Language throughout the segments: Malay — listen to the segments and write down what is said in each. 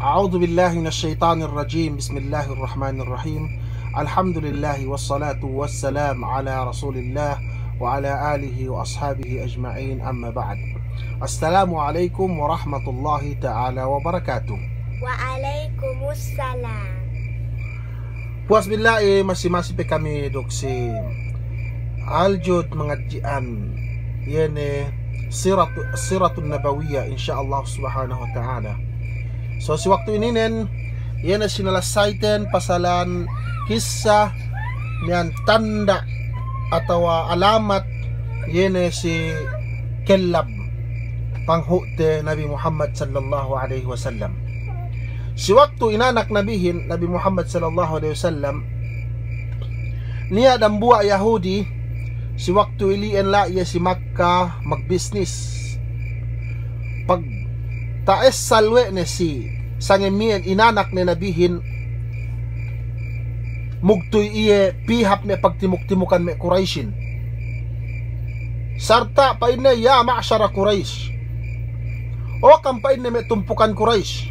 A'udzu billahi minasyaitonir rajim. Bismillahirrahmanirrahim. Alhamdulillah wassalatu wassalam ala Rasulillah wa ala alihi wa ashabihi ajma'in, amma ba'd. Assalamualaikum warahmatullahi taala wabarakatuh. Waalaikumsalam. Puas billahi masih pe kami doksi aljud mengajian yene siratun nabawiyah insyaallah subhanahu wa ta'ala. So si waktu ini nen yana sinalasitan pasalan kisah niyan tanda atau alamat yana si kelab panghute Nabi Muhammad sallallahu alaihi wasallam. Si waktu inanak nabihin Nabi Muhammad sallallahu alaihi wasallam niya dan buah Yahudi si waktu ilian la iya si Makkah magbisnis pag taes salwe ne si sangemian inanak ne nabihin mugtoy iye pihap me pagtimuk-timukan me Quraishin sarta pa inne ya ma'syara Quraish o kam pa inne me tumpukan Quraish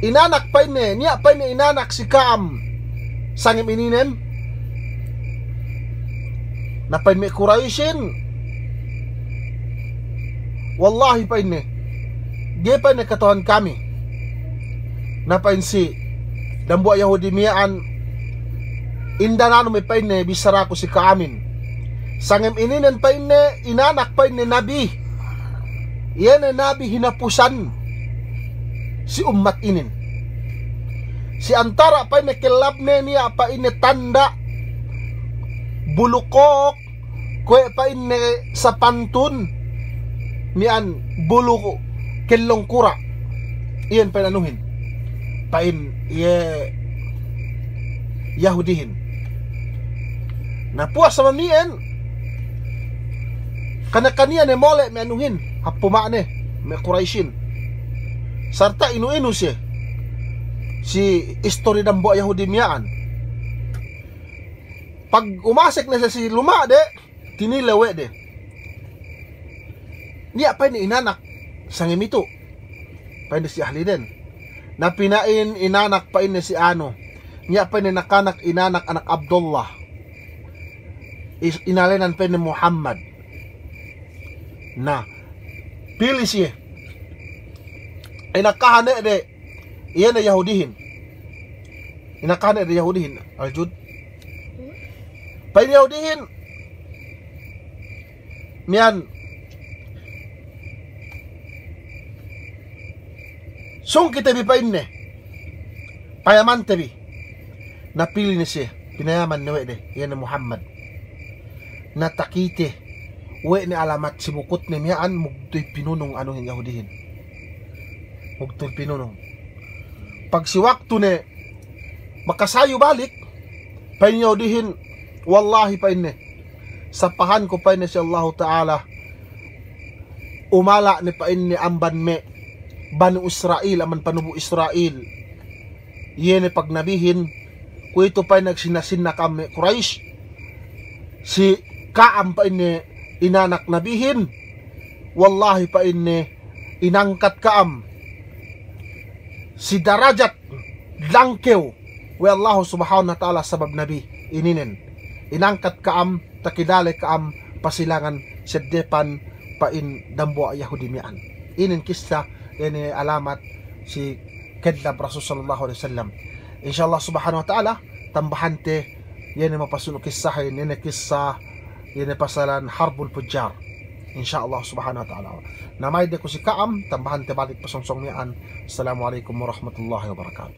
inanak pa inne niya pa inne inanak si Kaam sangem ininen napain me Quraishin wallahi pa inne dia pa inne katuhan kami napain si dan buat Yahudi miyaan indanano me pa inne bisara ko si Kaamin sangem ininen pa inne inanak pa inne nabi yan nabi hinapusan si umat inin si antara pa inne kelabne niya pa inne tanda bulukok kwe pa inne sa pantun niyan buluko kellong kura iyan pa nanuhin pa in ye Yahudihin napuas sa mamiyan kanakaniya ne mole me anuhin hapumane me Quraishin sarta inu-inu siya si istorya ng buwa Yahudi miyaan pag umasik na siya si luma de tinilawe de niya pa ni inanak sangimito pa ni si ahli din na pinain inanak pa ni si ano niya pa ni nakanak inanak anak Abdullah inalinan pa ni Muhammad na pili siya inakahane de iyan na Yahudihin inakahane de Yahudihin aljud pa ni Yahudihin miyan sung kita bi pa inne payaman tabi napili ni siya pinayaman ni de iyan na Muhammad natakite we ni alamat si bukot ni miyaan mugtoy pinunong anuhin Yahudihin mugtoy pinunong pag si waktu ni makasayo balik pa ni Yahudihin wallahi pa inne sapahan ko pa inne si Allah Ta'ala umala ni pa inne amban me Banu Israel aman panubo Israel yene pag nabihin ko ito pa nagsinasin na kami Quraish si Kaam pa inne inanak nabihin wallahi pa inne inangkat Kaam si darajat langkew wa Allah subhanahu wa ta'ala sabab nabi ininen inangkat Kaam takidale Kaam pasilangan seddepan pain dambo Yahudi mian inin kisah ini alamat si kedlab Rasul sallallahu alaihi wasallam insyaallah subhanahu wa ta'ala tambahan te yan mapasuno kisah ini kisah ini pasalan harbul fujjar insyaallah subhanahu wa ta'ala namay de ko si Kaam tambahan te balik pasongsong mian. Assalamualaikum warahmatullahi wabarakatuh.